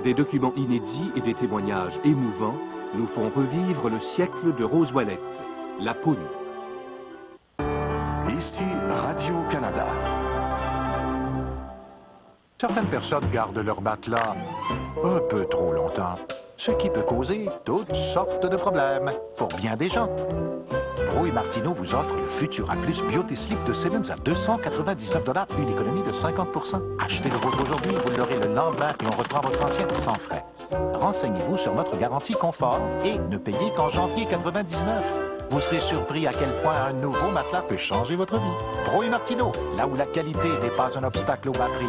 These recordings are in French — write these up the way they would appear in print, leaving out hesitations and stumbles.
Des documents inédits et des témoignages émouvants nous font revivre le siècle de Rose-Ouellette, la poune. Ici Radio-Canada. Certaines personnes gardent leur matelas un peu trop longtemps, ce qui peut causer toutes sortes de problèmes pour bien des gens. Bro et Martineau vous offre le Futura Plus Beauty-Slip de Simmons à 299 $, une économie de 50%. Achetez le vôtre aujourd'hui, vous l'aurez le lendemain et on reprend votre ancien sans frais. Renseignez-vous sur notre garantie confort et ne payez qu'en janvier 99. Vous serez surpris à quel point un nouveau matelas peut changer votre vie. Bro et Martineau, là où la qualité n'est pas un obstacle au bas prix.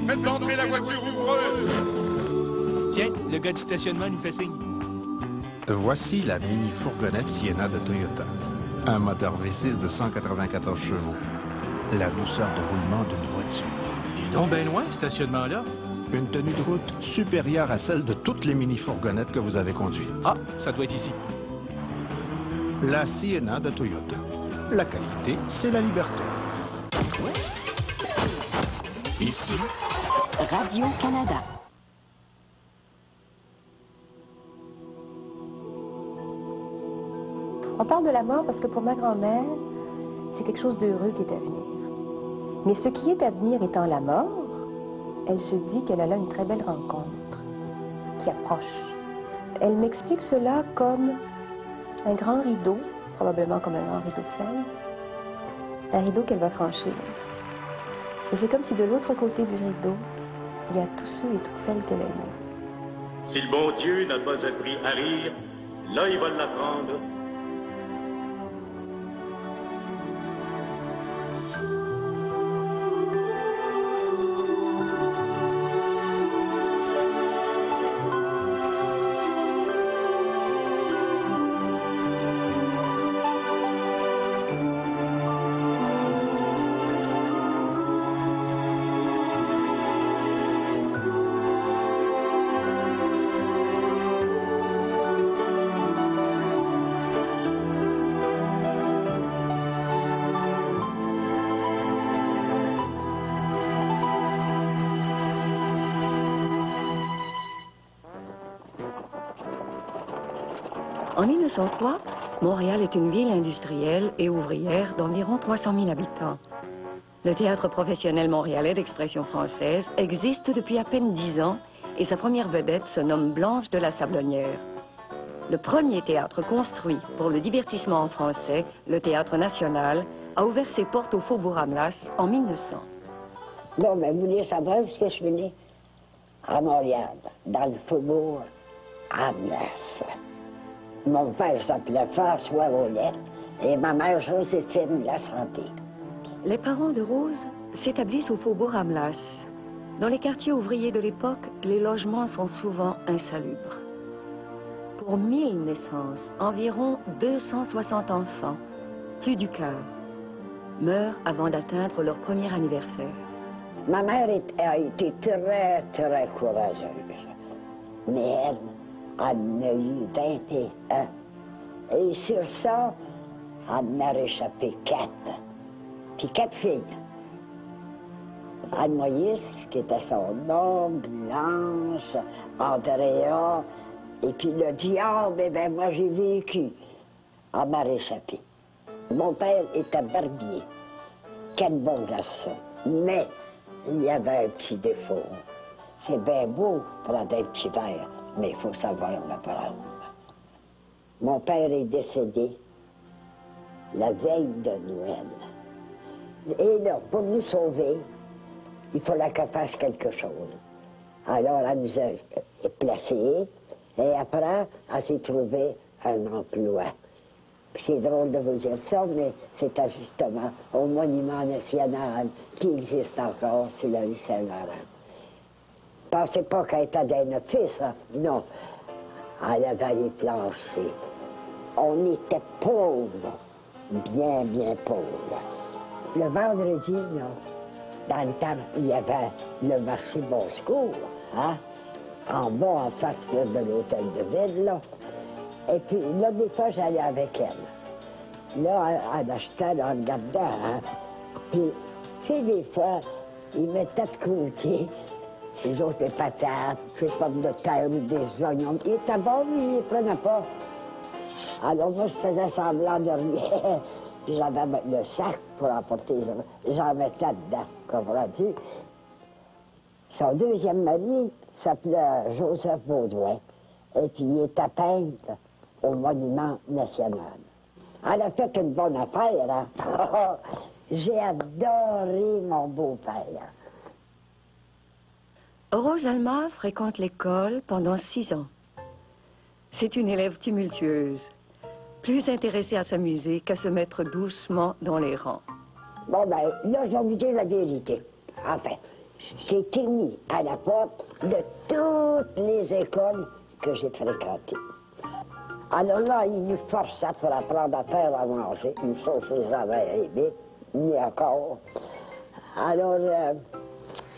Faites entrer la voiture ouvreuse! Tiens, le gars du stationnement nous fait signe. Voici la mini-fourgonnette Sienna de Toyota. Un moteur V6 de 194 chevaux. La douceur de roulement d'une voiture. Il est donc bien loin, ce stationnement-là. Une tenue de route supérieure à celle de toutes les mini-fourgonnettes que vous avez conduites. Ah, ça doit être ici. La Sienna de Toyota. La qualité, c'est la liberté. Ici Radio-Canada. On parle de la mort parce que pour ma grand-mère, c'est quelque chose d'heureux qui est à venir. Mais ce qui est à venir étant la mort, elle se dit qu'elle a là une très belle rencontre qui approche. Elle m'explique cela comme un grand rideau, probablement comme un grand rideau de scène, un rideau qu'elle va franchir. Et c'est comme si de l'autre côté du rideau, il y a tous ceux et toutes celles qu'elle aime. Si le bon Dieu n'a pas appris à rire, là il va l'apprendre. En 1903, Montréal est une ville industrielle et ouvrière d'environ 300 000 habitants. Le théâtre professionnel montréalais d'expression française existe depuis à peine 10 ans et sa première vedette se nomme Blanche de la Sablonnière. Le premier théâtre construit pour le divertissement en français, le Théâtre National, a ouvert ses portes au Faubourg Ramlas en 1900. Bon, ben, vous voulez savoir où est-ce que je suis née? À Montréal, dans le Faubourg Ramlas. Mon père s'appelait François Ouellette et ma mère Joséphine La Santé. Les parents de Rose s'établissent au Faubourg Ramlas. Dans les quartiers ouvriers de l'époque, les logements sont souvent insalubres. Pour 1000 naissances, environ 260 enfants, plus du quart, meurent avant d'atteindre leur premier anniversaire. Ma mère a été très, très courageuse. Mais elle en a eu 21. Et sur ça, elle en a réchappé 4. Puis 4 filles. Anne Moïse, qui était son nom, Blanche, Andrea, et puis le diable, eh bien, moi j'ai vécu. Elle m'a réchappé. Mon père était barbier. Quel bon garçon. Mais il y avait un petit défaut. C'est bien beau prendre un petit verre, mais il faut savoir le prendre. Mon père est décédé la veille de Noël. Et là, pour nous sauver, il fallait qu'elle fasse quelque chose. Alors, elle nous a placés, et après, elle s'est trouvée un emploi. C'est drôle de vous dire ça, mais c'était justement au Monument national qui existe encore sur la rue Saint-Laurent. Pensez pas qu'elle était d'un office, hein? Non. Elle avait les planchers. On était pauvres, bien, bien pauvres. Le vendredi, là, dans le temps, il y avait le marché Bon Secours, hein? En bas, en face de l'hôtel de ville, là. Et puis, là, des fois, j'allais avec elle. Là, elle achetait, elle regardait, hein. Puis, tu sais, des fois, ils mettaient de côté, les autres, des patates, des pommes de terre ou des oignons. Il était bon, mais il ne les prenait pas. Alors moi, je faisais semblant de rien. J'avais le sac pour emporter, j'en mettais dedans, comprends-tu? Son deuxième mari s'appelait Joseph Baudouin, et puis il était peintre au Monument national. Elle a fait une bonne affaire, hein? J'ai adoré mon beau-père. Rose Alma fréquente l'école pendant 6 ans. C'est une élève tumultueuse, plus intéressée à s'amuser qu'à se mettre doucement dans les rangs. Bon, ben, là, je vais vous dire la vérité. Enfin, j'ai été mis à la porte de toutes les écoles que j'ai fréquentées. Alors là, il nous forçait pour apprendre à faire à manger, une chose que j'avais aimée, ni encore. Alors,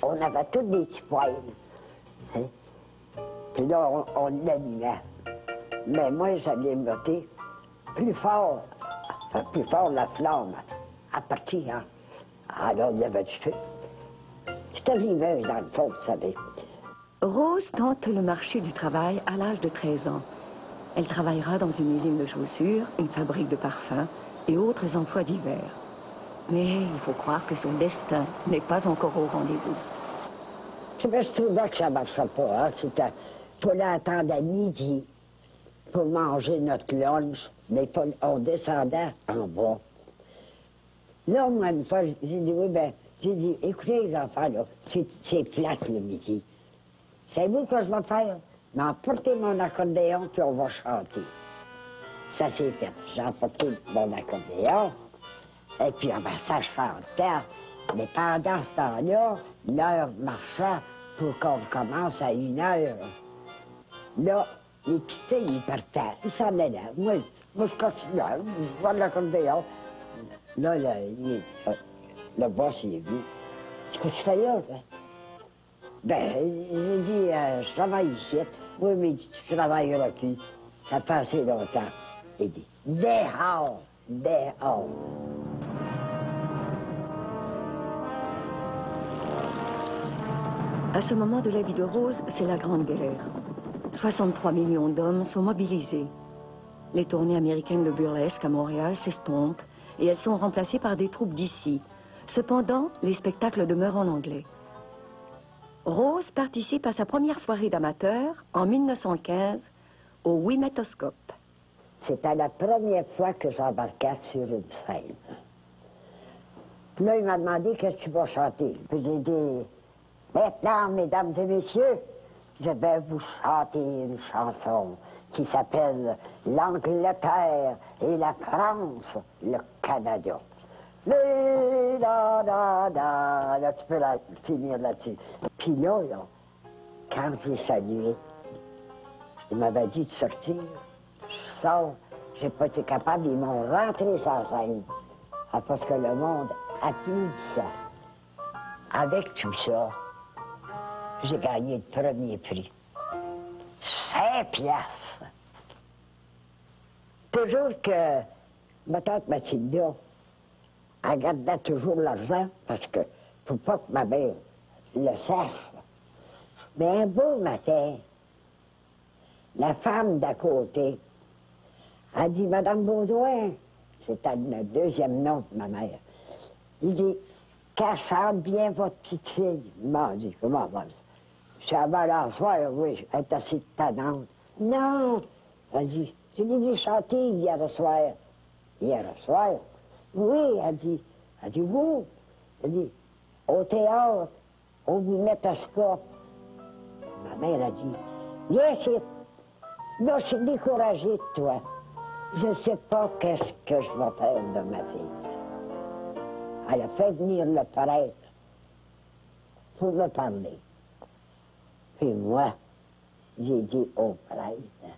on avait tous des petits poils. Hein? Puis là, on l'animait. Mais moi, j'allais monter plus fort la flamme, à partir, hein? Alors, il y avait du feu. C'était viveuse, dans le fond, vous savez. Rose tente le marché du travail à l'âge de 13 ans. Elle travaillera dans une usine de chaussures, une fabrique de parfums et autres emplois divers. Mais il faut croire que son destin n'est pas encore au rendez-vous. Je trouvais que ça ne marchait pas. Hein? C'était pour l'attendre à midi, pour manger notre lunch, mais on descendait en bas. Là, moi, une fois, j'ai dit, oui, ben, j'ai dit, écoutez, les enfants, là, c'est plate le midi. Savez-vous ce que je vais faire? M'emporter mon accordéon, puis on va chanter. Ça s'est fait. J'ai emporté mon accordéon, et puis, ben, ça chantait. Mais pendant ce temps-là, l'heure marchait pour qu'on commence à 1h. Là, les petites filles, ils partaient, ils s'en allaient. Moi, je continuais, je vois l'accordéon. Là, le boss, il est venu. C'est quoi tu fais là, ça? Ben, j'ai dit, je travaille ici. Oui, mais tu travailleras plus. Ça fait assez longtemps. Il dit, dehors, dehors. À ce moment de la vie de Rose, c'est la Grande Guerre. 63 millions d'hommes sont mobilisés. Les tournées américaines de burlesque à Montréal s'estompent et elles sont remplacées par des troupes d'ici. Cependant, les spectacles demeurent en anglais. Rose participe à sa première soirée d'amateur en 1915 au Ouimetoscope. C'était la première fois que j'embarquais sur une scène. Puis là, il m'a demandé qu'est-ce que tu vas chanter. Puis j'ai dit, maintenant, mesdames et messieurs, je vais vous chanter une chanson qui s'appelle « L'Angleterre et la France, le Canada ». Là, tu peux finir là-dessus. Puis là, quand j'ai salué, il m'avait dit de sortir. Je sors, j'ai pas été capable, ils m'ont rentré sur scène. Parce que le monde applaudissait. Avec tout ça, j'ai gagné le premier prix. 5 piastres. Toujours que ma tante Mathilda, elle gardait toujours l'argent parce que, pour pas que ma mère le sache. Mais un beau matin, la femme d'à côté a dit, Madame Baudouin, c'était le deuxième nom de ma mère, il dit, qu'elle chante bien votre petite fille. Il m'a dit, comment va? Je suis à la soir, oui, elle est assez tannante. Non, elle dit, je l'ai vu chanter hier soir. Hier soir? Oui, elle dit, vous? Elle dit, au théâtre, au Ouimetoscope. Ma mère a dit, viens ici. Là, je suis découragée de toi. Je ne sais pas qu'est-ce que je vais faire de ma fille. Elle a fait venir le prêtre pour me parler. Puis moi, j'ai dit au prêtre,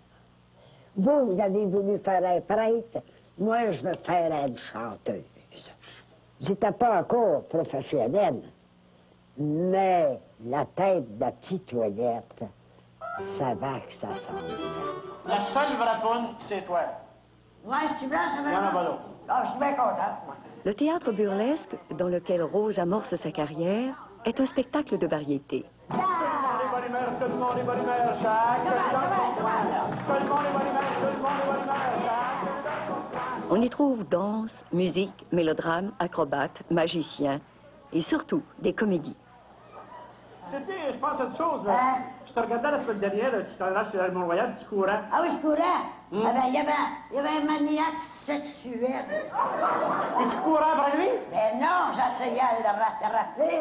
vous avez voulu faire un prêtre, moi je veux faire une chanteuse. J'étais pas encore professionnelle, mais la tête de la petite toilette savait que ça s'en venait. La seule vraie poune, c'est toi. Ouais, je suis bien, ça va. Il y en a pas d'autre. Ah, je suis bien content, moi. Le théâtre burlesque, dans lequel Rose amorce sa carrière, est un spectacle de variété. Tout le monde est bonne humeur, chacun dans son coin. Tout le monde est bonne humeur, tout le monde est bonne humeur, chacun dans son coin. On y trouve danse, musique, mélodrame, acrobates, magiciens et surtout des comédies. Sais-tu, je pense à une chose, là. Hein? Je te regardais la semaine dernière, là, tu t'en allais chez le Mont-Royal, tu courant. Ah oui, je courais. Ah ben, il y avait un maniaque sexuel. Et tu courais après lui? Mais non, j'essayais de le rattraper.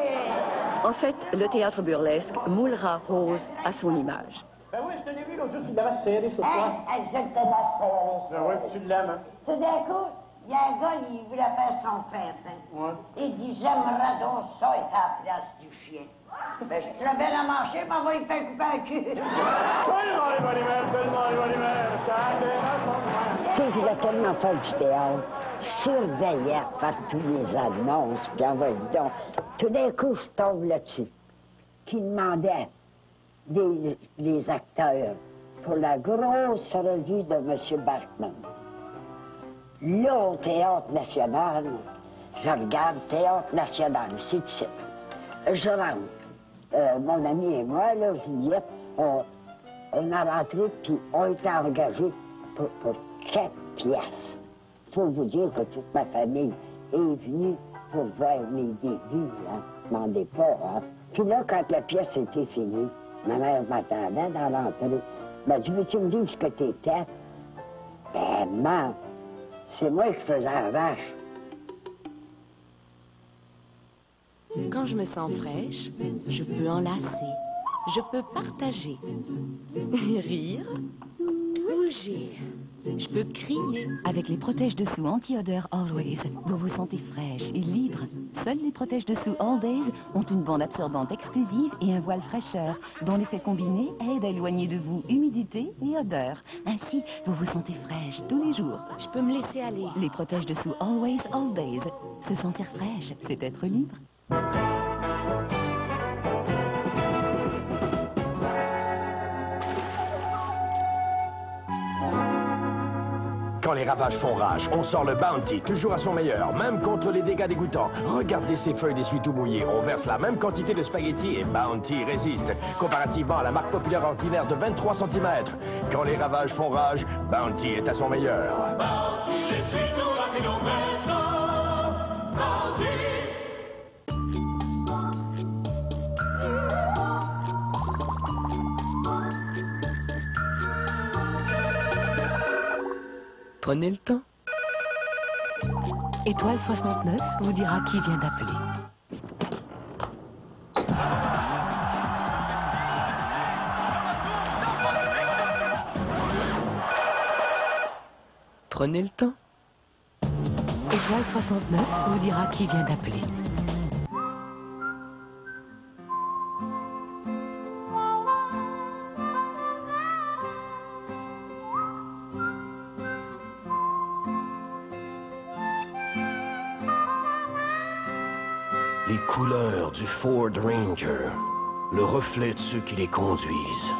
En fait, le théâtre burlesque moulera Rose à son image. Ben oui, je te l'ai vu l'autre jour, tu l'avais serré sur toi. Hey, je te la serre. Ben oui, tu l'aimes, hein. Tout d'un coup, il y a un gars, il voulait faire son pépin. Ouais. Il dit, j'aimerais donc ça être à la place du chien. Ben, je suis bien à marcher, mais on va y faire couper un cul. Tout le monde est bonne humeur, tout le monde est bonne humeur, chacun dans son coin. Tu sais, je voulais tellement faire du théâtre, surveillé par tous les annonces, puis envoyé donc. Tout d'un coup, je tombe là-dessus, qui demandait des acteurs pour la grosse revue de M. Bachmann. Là, au Théâtre National, je regarde Théâtre National, c'est ici. Je rentre. Mon ami et moi, là, Juliette, on a rentré, puis on était engagés pour 4 piastres. Il faut vous dire que toute ma famille est venue pour voir mes débuts, hein. Ne demandez pas, hein. Puis là, quand la pièce était finie, ma mère m'attendait dans l'entrée. Elle m'a dit, veux-tu me dire ce que t'étais? Ben, maman, c'est moi qui faisais la vache. Quand je me sens fraîche, je peux enlacer, je peux partager, rire, bouger. Je peux crier. Avec les protège-dessous anti-odeur Always, vous vous sentez fraîche et libre. Seuls les protège-dessous All Days ont une bande absorbante exclusive et un voile fraîcheur, dont l'effet combiné aide à éloigner de vous humidité et odeur. Ainsi, vous vous sentez fraîche tous les jours. Je peux me laisser aller. Les protège-dessous Always All Days. Se sentir fraîche, c'est être libre. Quand les ravages font rage, on sort le Bounty, toujours à son meilleur, même contre les dégâts dégoûtants. Regardez ces feuilles d'essuie tout mouillées. On verse la même quantité de spaghettis et Bounty résiste, comparativement à la marque populaire ordinaire de 23 cm. Quand les ravages font rage, Bounty est à son meilleur. Bounty, essuie tout rapido maintenant. Bounty. Prenez le temps. Étoile 69 vous dira qui vient d'appeler. Prenez le temps. Étoile 69 vous dira qui vient d'appeler. Les couleurs du Ford Ranger, le reflet de ceux qui les conduisent.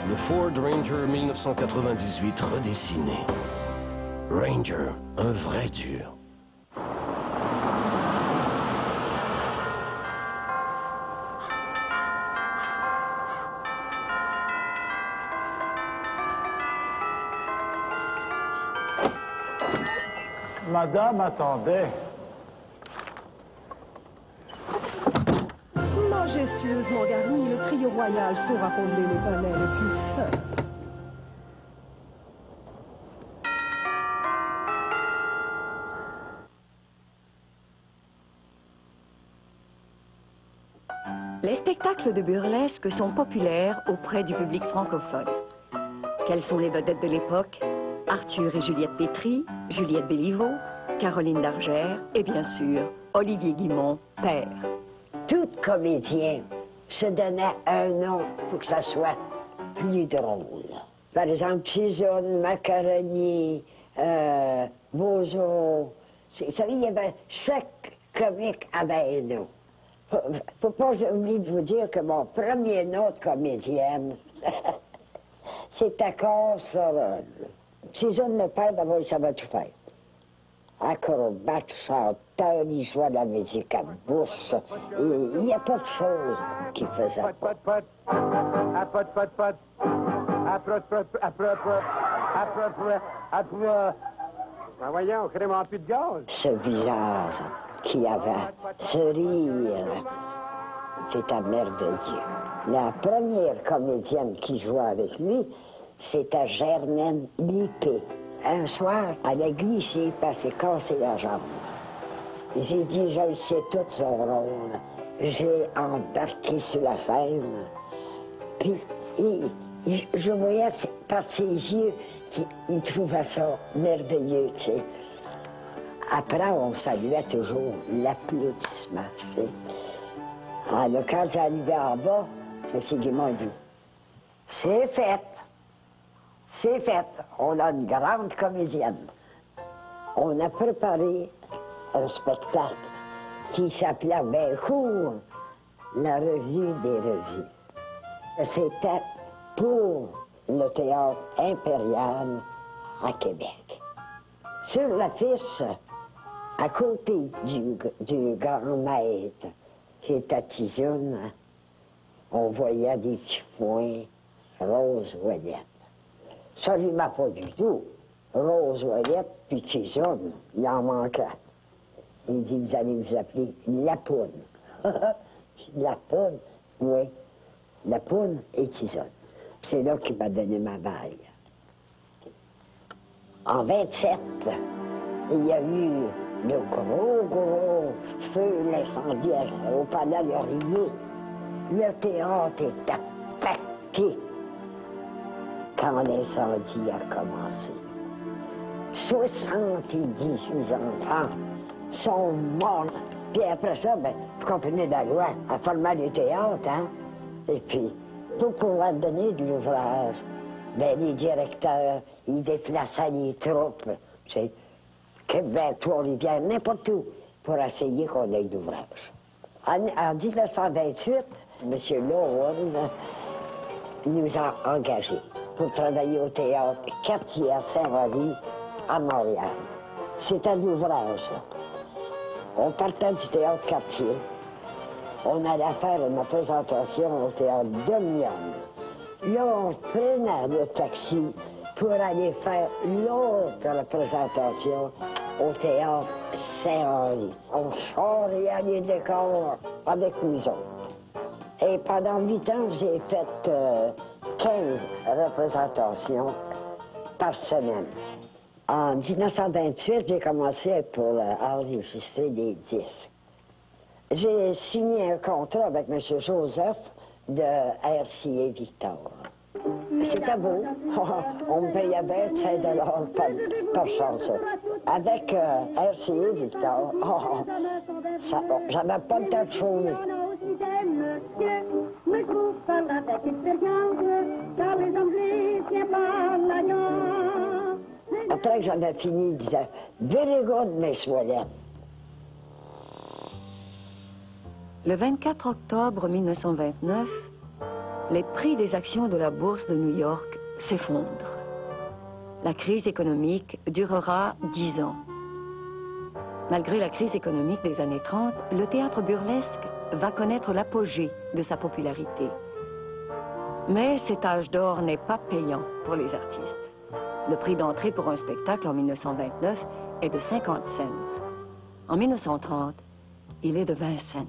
Le Ford Ranger 1998 redessiné. Ranger, un vrai dur. Madame attendait. Majestueusement garni, le trio royal saura combler les palais les plus faibles. Les spectacles de burlesque sont populaires auprès du public francophone. Quelles sont les vedettes de l'époque? Arthur et Juliette Pétry, Juliette Béliveau, Caroline Dargère et bien sûr, Olivier Guimond, père. Tout comédien se donnait un nom pour que ça soit plus drôle. Par exemple, Chisonne, Macaroni, Bozo. Vous savez, il y avait chaque comique avait un nom. Faut pas oublier de vous dire que mon premier nom de comédienne, c'était Corsorone. Chisonne, le père, d'abord, il savait tout faire. Acrobate, chanteuse, directeur, il jouait de la musique à bourse. Il n'y a pas de choses qu'il faisait pas. Ben voyons, crément plus de gaz. Ce visage qui avait, ce rire, c'était merveilleux. La première comédienne qui jouait avec lui, c'était Germaine Lippé. Un soir, elle a glissé parce qu'elle s'est cassé la jambe. J'ai dit, je le sais tout son rôle. J'ai embarqué sur la scène. Puis, je voyais par ses yeux qu'il trouvait ça merveilleux, tu sais. Après, on saluait toujours l'applaudissement, tu sais. Alors, quand j'arrivais en bas, M. Guimond dit, c'est fait. C'est fait. On a une grande comédienne. On a préparé un spectacle qui s'appelait bien court, la revue des revues. C'était pour le théâtre impérial à Québec. Sur l'affiche, à côté du grand maître qui était Tizoun, on voyait des petits points Rose Ouellette. Ça ne lui m'a pas du tout. Rose Ouellette puis Tizoun, il en manquait. Il dit, vous allez vous appeler Lapoune. Lapoune, oui. Lapoune et Tizoun. C'est là qu'il m'a donné ma bague. En 27, il y a eu le gros feu, l'incendie au Palais Laurier. Le théâtre est attaqué quand l'incendie a commencé. 78 enfants sont morts. Puis après ça, ben, vous comprenez la loi, à former le théâtre, hein? Et puis, pour pouvoir donner de l'ouvrage, ben, les directeurs, ils déplaçaient les troupes, tu sais, Québec, Trois-Rivières, n'importe où, pour essayer qu'on ait d'ouvrage. En 1928, M. Lowen nous a engagés pour travailler au théâtre Quartier à Saint-Henri, à Montréal. C'était l'ouvrage. On partait du théâtre Quartier. On allait faire une présentation au théâtre Dominion. Là, on prenait le taxi pour aller faire l'autre représentation au théâtre Saint-Henri. On charriait les décors avec nous autres. Et pendant 8 ans, j'ai fait 15 représentations par semaine. En 1928, j'ai commencé pour enregistrer des disques. J'ai signé un contrat avec M. Joseph de RCA Victor. C'était beau. On me payait bien 5 $ par chanson. Avec RCA Victor, j'avais pas le temps de chômer. Après que j'avais fini, il disait « Very good, Miss Ouellette ». Le 24 octobre 1929, les prix des actions de la bourse de New York s'effondrent. La crise économique durera 10 ans. Malgré la crise économique des années 30, le théâtre burlesque va connaître l'apogée de sa popularité. Mais cet âge d'or n'est pas payant pour les artistes. Le prix d'entrée pour un spectacle en 1929 est de 50 cents. En 1930, il est de 20 cents.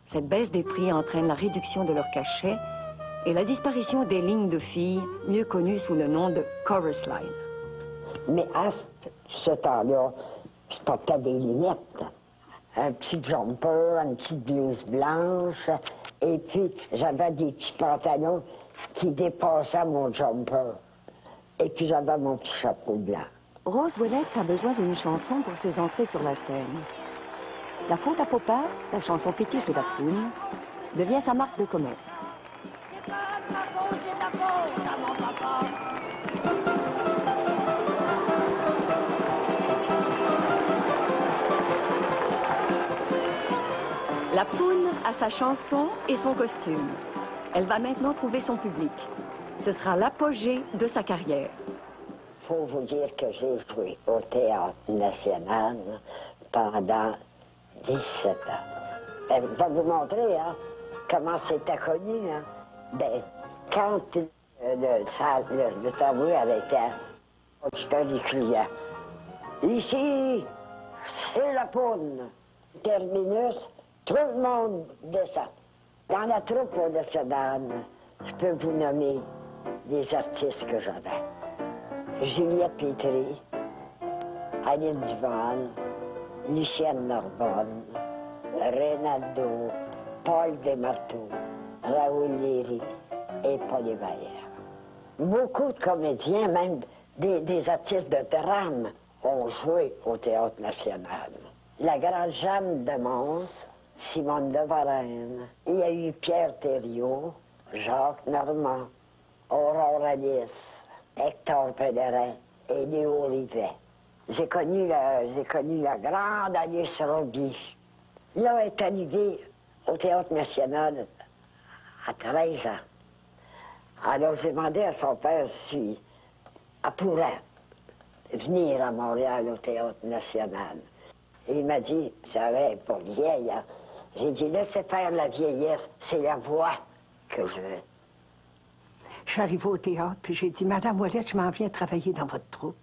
Cette baisse des prix entraîne la réduction de leur cachet et la disparition des lignes de filles, mieux connues sous le nom de chorus line. Mais à ce temps-là, je portais des lunettes, un petit jumper, une petite blouse blanche, et puis j'avais des petits pantalons qui dépassaient mon jumper. Et puis j'avais mon petit chapeau blanc. Rose Ouellette a besoin d'une chanson pour ses entrées sur la scène. La faute à Popin, la chanson fétiche de la poune, devient sa marque de commerce. La poune a sa chanson et son costume. Elle va maintenant trouver son public. Ce sera l'apogée de sa carrière. Il faut vous dire que j'ai joué au Théâtre National pendant 17 ans. Je vais vous montrer hein, comment c'était connu. Hein. Ben, quand le tabouret arrêtait, j'étais des clients. Ici, c'est la poudre. Terminus, tout le monde descend. Dans la troupe nationale, je peux vous nommer des artistes que j'avais. Juliette Pétry, Aline Duval, Lucienne Narbonne, Reynaldo, Paul Desmarteaux, Raoul Léry et Paul Hébert. Beaucoup de comédiens, même des artistes de drame, ont joué au Théâtre national. La grande Jeanne de Mons, Simone de Varenne, il y a eu Pierre Thériault, Jacques Normand, Aurore Alice, Hector Pélérin et Léo Rivet. J'ai connu la grande Alice Roby. Là, elle est arrivée au Théâtre national à 13 ans. Alors, j'ai demandé à son père si elle pourrait venir à Montréal au Théâtre national. Et il m'a dit, j'avais pour vieille, hein. J'ai dit, laissez faire la vieillesse, c'est la voix que je veux. Je suis arrivée au théâtre, puis j'ai dit, Madame Ouellette, je m'en viens travailler dans votre troupe.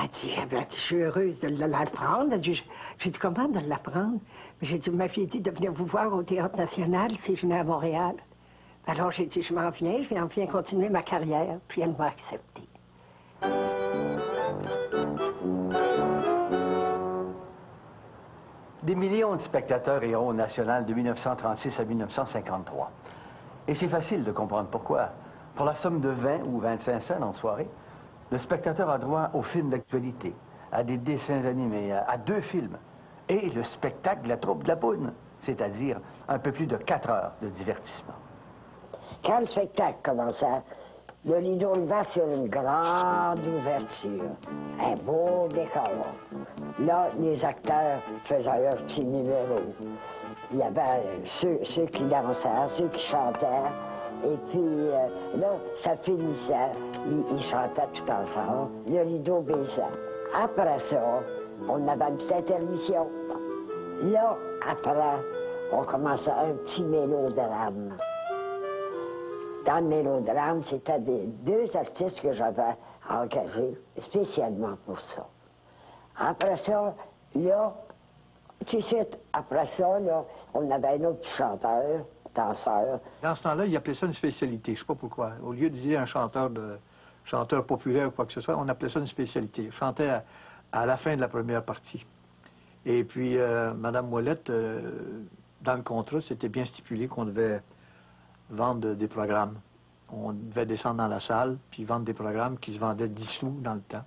Elle dit, je suis heureuse de l'apprendre. J'ai dit, comment de l'apprendre? J'ai dit, vous m'aviez dit de venir vous voir au Théâtre national si je venais à Montréal. Alors j'ai dit, je m'en viens continuer ma carrière, puis elle m'a accepté. Des millions de spectateurs iront au National de 1936 à 1953. Et c'est facile de comprendre pourquoi. Pour la somme de 20 ou 25 cents en soirée, le spectateur a droit aux films d'actualité, à des dessins animés, à 2 films, et le spectacle de la troupe de la Poudre, c'est-à-dire un peu plus de 4 heures de divertissement. Quand le spectacle commençait, le rideau levait sur une grande ouverture, un beau décor. Là, les acteurs faisaient leur petit numéro. Il y avait ceux qui dansaient, ceux qui chantaient, et puis là, ça finissait. Ils chantaient tout ensemble. Le rideau baissait. Après ça, on avait une petite intermission. Là, après, on commençait un petit mélodrame. Dans le mélodrame, c'était 2 artistes que j'avais engagés spécialement pour ça. Après ça, là, tout de suite, après ça, là, on avait un autre chanteur, danseur. Dans ce temps-là, ils appelaient ça une spécialité, je ne sais pas pourquoi. Au lieu de dire un chanteur populaire ou quoi que ce soit, on appelait ça une spécialité. Je chantais à la fin de la première partie. Et puis, Mme Ouellette, dans le contrat, c'était bien stipulé qu'on devait vendre des programmes. On devait descendre dans la salle, puis vendre des programmes qui se vendaient 10 sous dans le temps.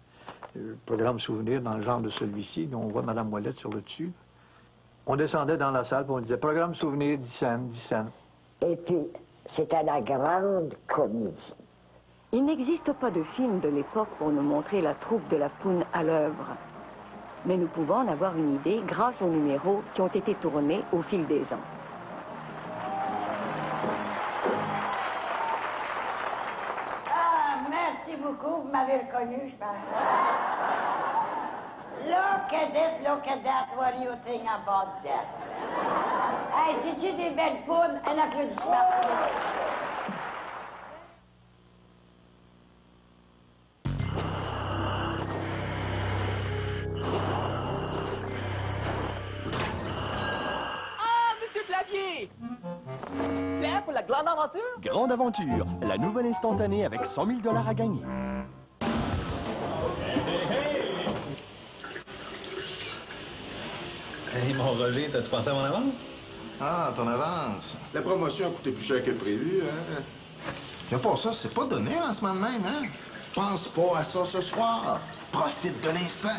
Programme souvenir dans le genre de celui-ci, dont on voit Mme Ouellette sur le dessus. On descendait dans la salle, puis on disait programme souvenir, 10 cents, 10 cents. Et puis, c'était la grande comédie. Il n'existe pas de film de l'époque pour nous montrer la troupe de la Poune à l'œuvre. Mais nous pouvons en avoir une idée grâce aux numéros qui ont été tournés au fil des ans. Merci beaucoup, vous m'avez reconnu, je pense. Look at this, look at that, what do you think about that? Hey, c'est-tu des belles poules? Un applaudissement. Ah, Monsieur Clavier! Prêt pour la grande aventure? Grande aventure, la nouvelle instantanée avec 100 000 $ à gagner. Hey, mon Roger, t'as-tu pensé à mon avance? Ah, ton avance. La promotion a coûté plus cher que prévu, hein? Mais pour ça, c'est pas donné en ce moment même, hein? Pense pas à ça ce soir. Profite de l'instant.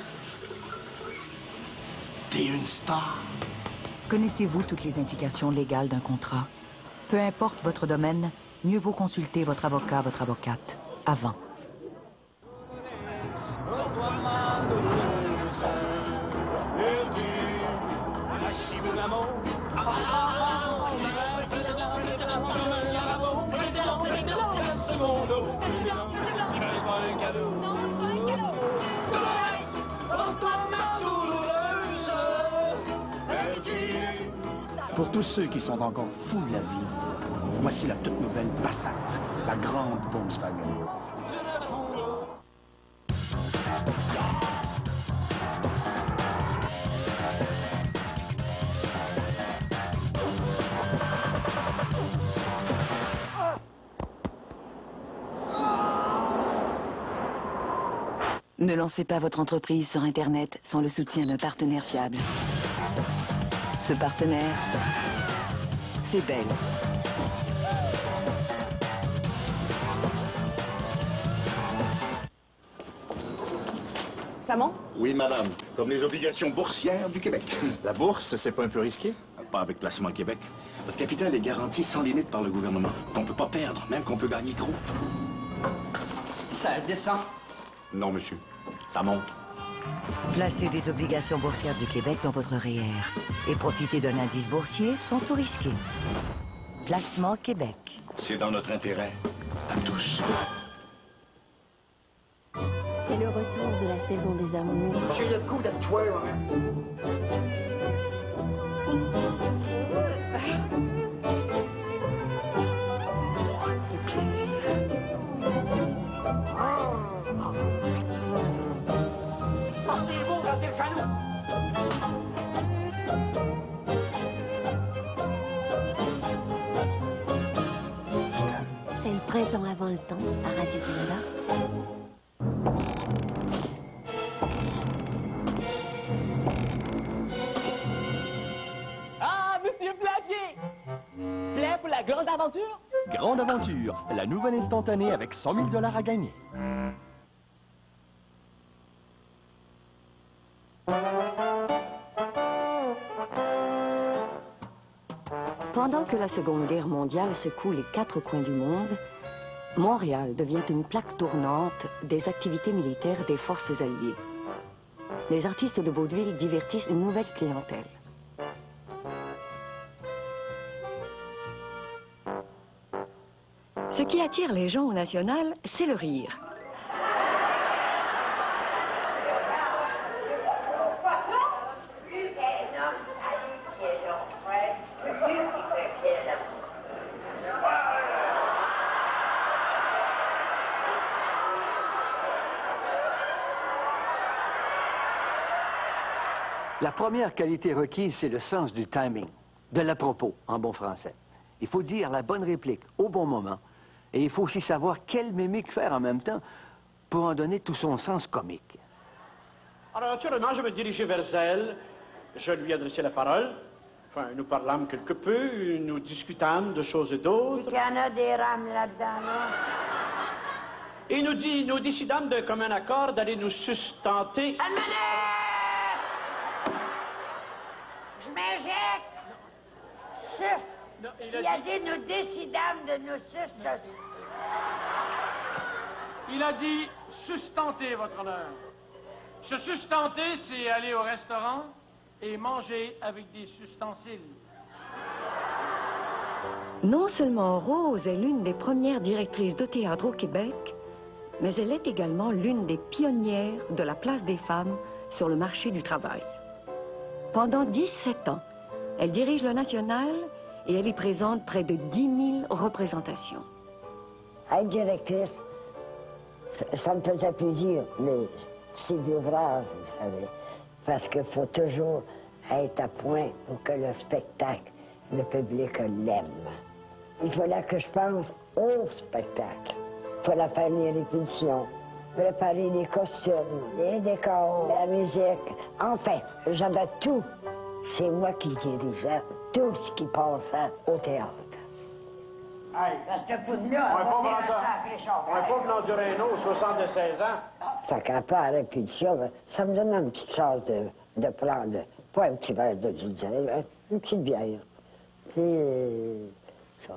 T'es une star. Connaissez-vous toutes les implications légales d'un contrat? Peu importe votre domaine, mieux vaut consulter votre avocat, votre avocate, avant. Pour tous ceux qui sont encore fous de la vie, voici la toute nouvelle Passat, la grande Volkswagen. Ne lancez pas votre entreprise sur Internet sans le soutien d'un partenaire fiable. Ce partenaire, c'est Bell. Samon? Oui, madame. Comme les obligations boursières du Québec. La bourse, c'est pas un peu risqué? Pas avec Placement Québec. Votre capital est garanti sans limite par le gouvernement. Qu'on peut pas perdre, même qu'on peut gagner gros. Ça descend. Non, monsieur. Ça monte. Placez des obligations boursières du Québec dans votre REER et profitez d'un indice boursier sans tout risquer. Placement Québec. C'est dans notre intérêt, à tous. C'est le retour de la saison des amours. J'ai le goût de toi, Portez-vous dans tes genoux. C'est le printemps avant le temps à Radio-Canada. Ah, monsieur Flavier! Prêt pour la grande aventure? Grande aventure, la nouvelle instantanée avec 100 000 $ à gagner. Pendant que la Seconde Guerre mondiale secoue les 4 coins du monde, Montréal devient une plaque tournante des activités militaires des forces alliées. Les artistes de vaudeville divertissent une nouvelle clientèle. Ce qui attire les gens au National, c'est le rire. La première qualité requise, c'est le sens du timing, de l'à-propos, en bon français. Il faut dire la bonne réplique au bon moment, et il faut aussi savoir quelle mimique faire en même temps pour en donner tout son sens comique. Alors, naturellement, je me dirigeai vers elle, je lui adressai la parole. Enfin, nous parlâmes quelque peu, nous discutâmes de choses et d'autres. Il y en a des rames là-dedans, là. Et nous décidâmes de commun accord d'aller nous sustenter. Je m'injecte. Sus. Non, il a dit nous décidâmes de nous sus. Il a dit sustenter, votre honneur. Se sustenter, c'est aller au restaurant et manger avec des ustensiles. Non seulement Rose est l'une des premières directrices de théâtre au Québec, mais elle est également l'une des pionnières de la place des femmes sur le marché du travail. Pendant 17 ans, elle dirige le National et elle y présente près de 10 000 représentations. Être directrice, ça me faisait plaisir, mais c'est d'ouvrage, vous savez, parce qu'il faut toujours être à point pour que le spectacle, le public l'aime. Il fallait que je pense au spectacle. Il fallait faire les répétitions, préparer les costumes, les décors, la musique. Enfin, j'avais tout. C'est moi qui dirigeais tout ce qui passait au théâtre. Hey, Parce que pour là, on est un sacré chauffeur. Un pauvre Landureno, 76 ans. Fait qu'après la répétition, ça me donnait une petite chance de prendre, pas un petit verre de ginger, une petite bière. Puis, ça.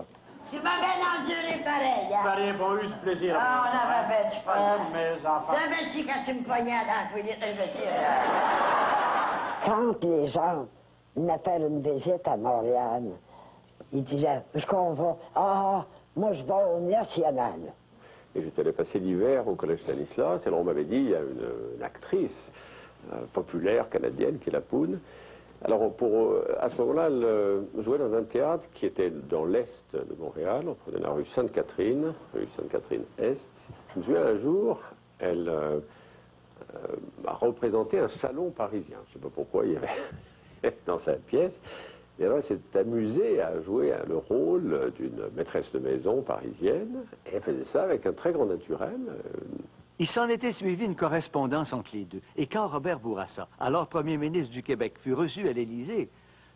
Tu m'as bien enduré pareil, hein? Pareil, bon, eu du plaisir. Ah, on avait bien du fun. Mes enfants. T'avais dit quand tu me pognais dans la couillette, Quand les gens venaient faire une visite à Montréal, ils disaient, est-ce qu'on va? Ah, moi je vais au National. Et j'étais allé passer l'hiver au Collège Stanislas, et là on m'avait dit, il y a une actrice populaire canadienne qui est la Poune, Alors, à ce moment-là, elle jouait dans un théâtre qui était dans l'est de Montréal, on prenait la rue Sainte-Catherine, Est. Je me souviens, un jour, elle a représenté un salon parisien. Je ne sais pas pourquoi il y avait dans sa pièce. Et alors, elle s'est amusée à jouer le rôle d'une maîtresse de maison parisienne. Et elle faisait ça avec un très grand naturel. Il s'en était suivi une correspondance entre les deux. Et quand Robert Bourassa, alors premier ministre du Québec, fut reçu à l'Élysée,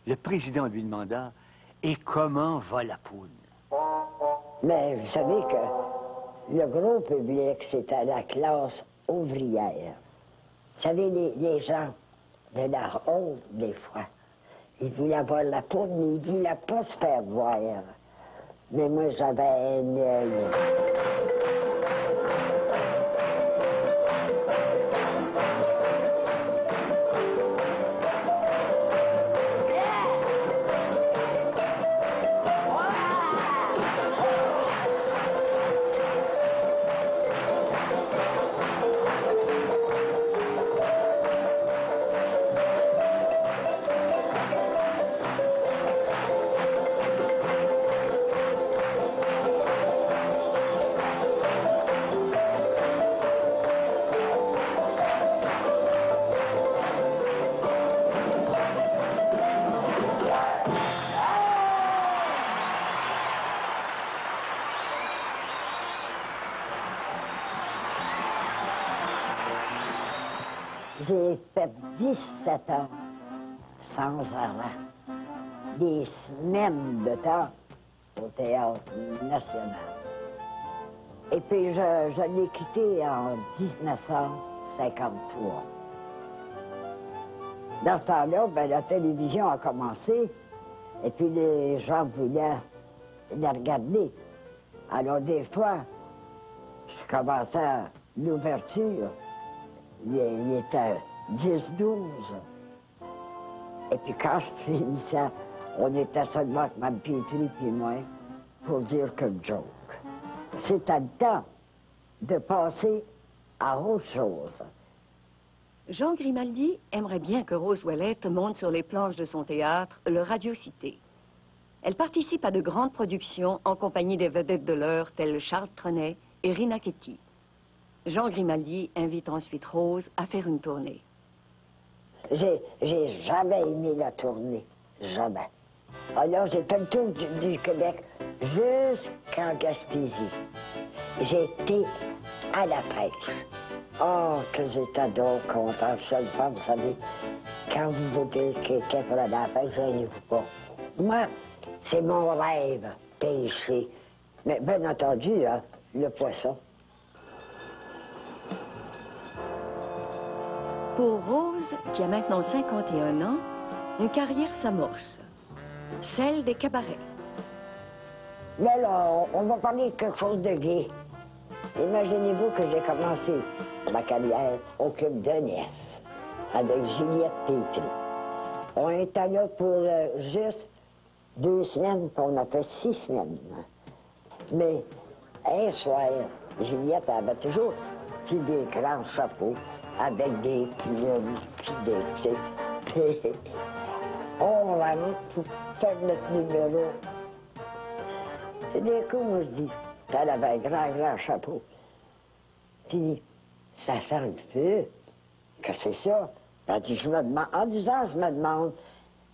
le président lui demanda « Et comment va la poune? » Mais vous savez que le gros public, c'était la classe ouvrière. Vous savez, les gens de la honte, des fois, ils voulaient avoir la poune, mais ils ne voulaient pas se faire voir. Mais moi, j'avais un œil. J'ai fait 17 ans sans arrêt, des semaines de temps au Théâtre national. Et puis je l'ai quitté en 1953. Dans ce temps-là, ben, la télévision a commencé et puis les gens voulaient la regarder. Alors des fois, je commençais l'ouverture. Il était 10-12. Et puis quand je finissais, on était seulement avec Mme Pietri puis moi pour dire qu'une joke. C'était le temps de passer à autre chose. Jean Grimaldi aimerait bien que Rose Ouellette monte sur les planches de son théâtre, le Radio Cité. Elle participe à de grandes productions en compagnie des vedettes de l'heure telles Charles Trenet et Rina Ketty. Jean Grimaldi invite ensuite Rose à faire une tournée. J'ai jamais aimé la tournée, jamais. Alors j'ai fait le tour du Québec jusqu'en Gaspésie. J'étais à la pêche. Oh, que j'étais donc content. Seule femme, vous savez, quand vous votez quelqu'un pour aller à la pêche, gênez-vous pas. Moi, c'est mon rêve, pêcher. Mais bien entendu, hein, le poisson. Pour Rose, qui a maintenant 51 ans, une carrière s'amorce. Celle des cabarets. Là, on va parler de quelque chose de gai. Imaginez-vous que j'ai commencé ma carrière au Club de Nice avec Juliette Pétri. On était là pour juste 2 semaines, puis on a fait 6 semaines. Mais un soir, Juliette avait toujours des grands chapeaux avec des plumes, puis des... On va pour faire notre numéro. Et d'un coup, moi, je dis, elle avait un grand chapeau. Je dis, ça sent le feu. Qu'est-ce que c'est ça? Elle dit, en disant, je me demande,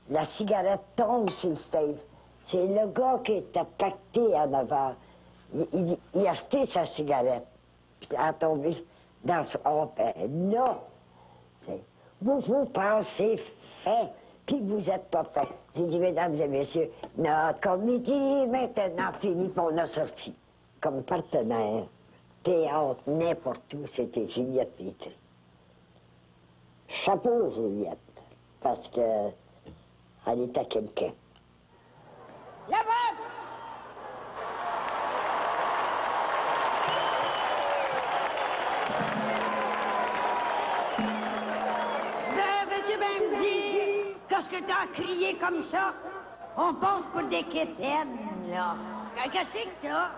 la cigarette tombe sur le stage. C'est le gars qui était pacté en avant. Il a acheté sa cigarette, puis elle a tombé dans son... Oh, ben non! Vous pensez fait, puis vous êtes pas fait. J'ai dit, mesdames et messieurs, notre comédie maintenant finie, puis on a sorti. Comme partenaire, théâtre, n'importe où, c'était Juliette Pétri. Chapeau, Juliette, parce que elle était quelqu'un. La veuve! Veux-tu bien me dire qu'est-ce que t'as crié comme ça? On pense pour des quétaines, là. Qu'est-ce que t'as?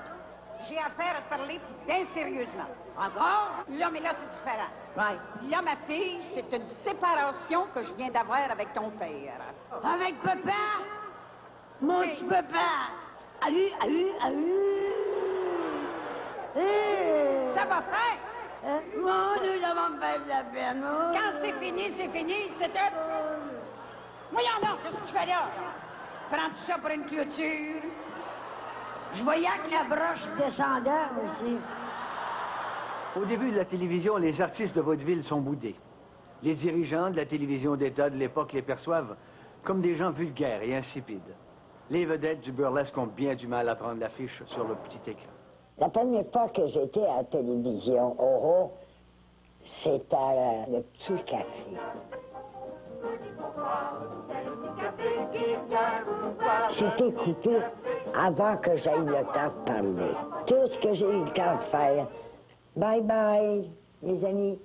j'ai affaire à te parler, puis bien sérieusement. Encore? Là, mais là, c'est différent. Ouais. Là, ma fille, c'est une séparation que je viens d'avoir avec ton père. Avec papa? Mon Oui. petit papa? Ça va faire? Mon Dieu, ça va me faire de la peine. Oh. Quand c'est fini, c'est tout. Voyons donc, qu'est-ce que tu fais là? Prends-tu ça pour une clôture? Je voyais que la broche descendait aussi. Au début de la télévision, les artistes de vaudeville sont boudés. Les dirigeants de la télévision d'État de l'époque les perçoivent comme des gens vulgaires et insipides. Les vedettes du burlesque ont bien du mal à prendre l'affiche sur le petit écran. La première fois que j'étais à la télévision, Oro, c'était à le Petit Café. C'était coupé avant que j'aie le temps de parler. Tout ce que j'ai eu le temps de faire. Bye bye, les amis.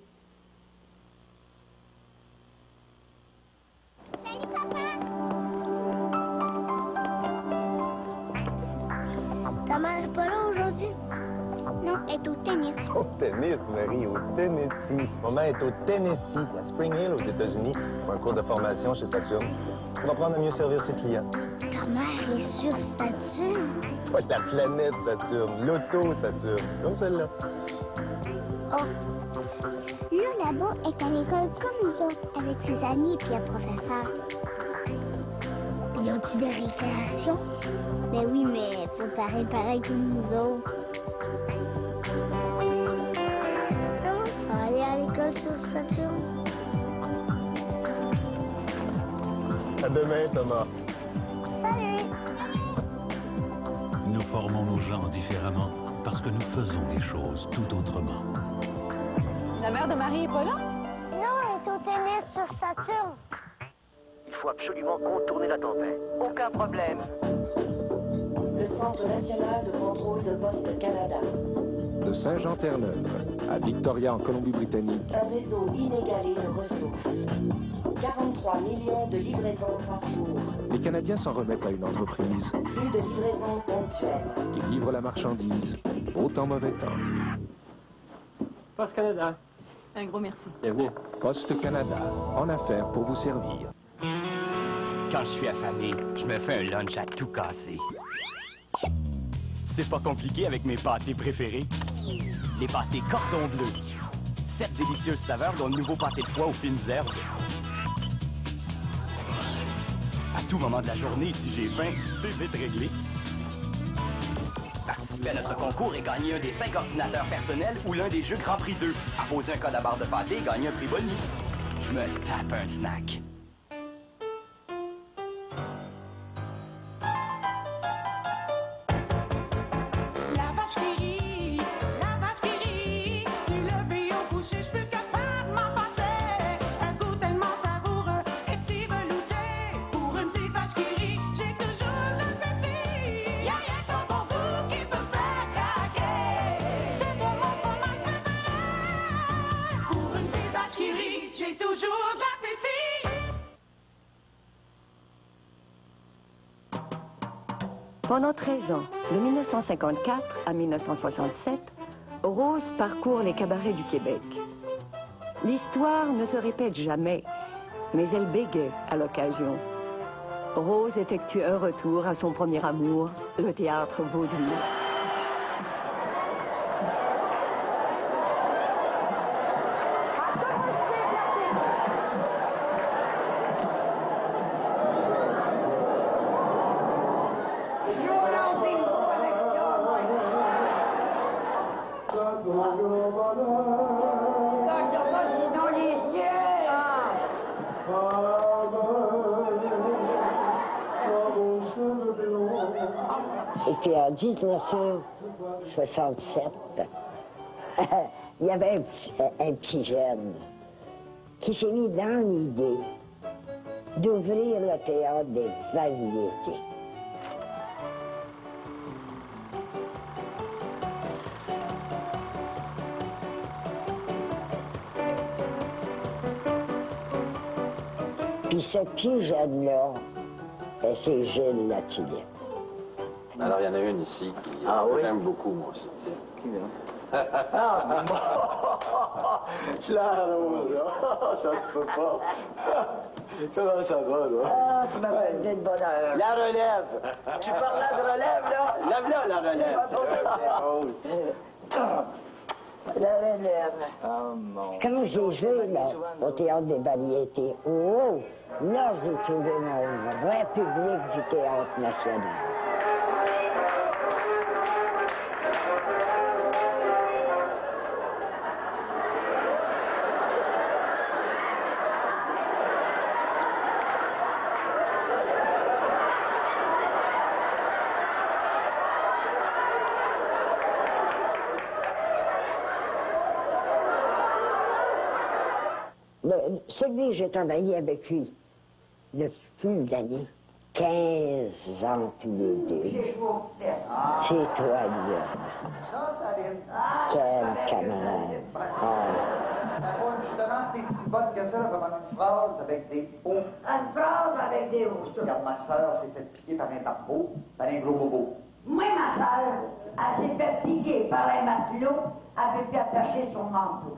Ta mère n'est pas là aujourd'hui? Non, elle est au tennis. Au tennis, Marie, au Tennessee. Maman est au Tennessee, à Spring Hill, aux États-Unis, pour un cours de formation chez Saturne, pour apprendre à mieux servir ses clients. Ta mère est sur Saturne? Pas la planète Saturne, l'auto Saturne, comme celle-là. Oh. Là, là-bas, est à l'école comme nous autres, avec ses amis et un professeur. Ils ont-tu des récréations? Ben oui, mais faut pareil comme nous autres. Comment ça, aller à l'école sur Saturne? À demain, Thomas. Salut! Nous formons nos gens différemment parce que nous faisons les choses tout autrement. La mère de Marie est pas là? Non, elle est au tennis sur Saturne. Il faut absolument contourner la tempête. Aucun problème. Le Centre national de contrôle de poste Canada. De Saint-Jean-Terre-Neuve à Victoria en Colombie-Britannique. Un réseau inégalé de ressources. 43 millions de livraisons par jour. Les Canadiens s'en remettent à une entreprise Plus de livraisons ponctuelles. qui livre la marchandise, beau temps, mauvais temps. Poste Canada. Un gros merci. Bienvenue. Poste Canada, en affaires pour vous servir. Quand je suis affamé, je me fais un lunch à tout casser. C'est pas compliqué avec mes pâtés préférés. Les pâtés cordon bleu. 7 délicieuses saveurs dont le nouveau pâté de foie aux fines herbes. À tout moment de la journée, si j'ai faim, c'est vite réglé. Participer à notre concours et gagner un des 5 ordinateurs personnels ou l'un des jeux Grand Prix 2. Apposer un code à barre de pâté et gagner un prix boni. Je me tape un snack. La vache qui rit, du lever au coucher, je suis plus capable de m'en passer. Un goût tellement savoureux et si velouté. Pour une petite vache qui rit, j'ai toujours l'appétit. Y'a rien qu'un bon goût qui peut faire craquer. C'est ton mon fromage préféré. Pour une petite vache qui rit, j'ai toujours de l'appétit. Pendant 13 ans, de 1954 à 1967, Rose parcourt les cabarets du Québec. L'histoire ne se répète jamais, mais elle bégaye à l'occasion. Rose effectue un retour à son premier amour, le théâtre vaudeville. Et puis en 1967, il y avait un petit jeune qui s'est mis dans l'idée d'ouvrir le théâtre des variétés. Puis ce petit jeune-là, c'est Gilles Latulippe. Alors, il y en a une ici que j'aime beaucoup, moi aussi. Qui La Rose, ça se peut pas. Comment ça va, là? Ah, tu m'as fait de bonheur. La relève. Tu parlais de relève, là? Lève-la, la relève. La relève. Oh, mon... Quand j'ai joué, là, au Théâtre des Variétés, oh, là, j'ai trouvé mon vrai public du Théâtre national. Celui que j'ai travaillé avec lui le plus d'années, 15 ans tous les deux. C'est toi, Lionne. Quel camarade. Justement, c'était si bonne que ça, là, comme une phrase avec des hauts. Une phrase avec des hauts. Regarde, ma soeur s'est fait piquer par un barbeau, par un gros bobo. Moi, ma soeur, elle s'est fait piquer par un matelot, elle peut plus attacher son manteau.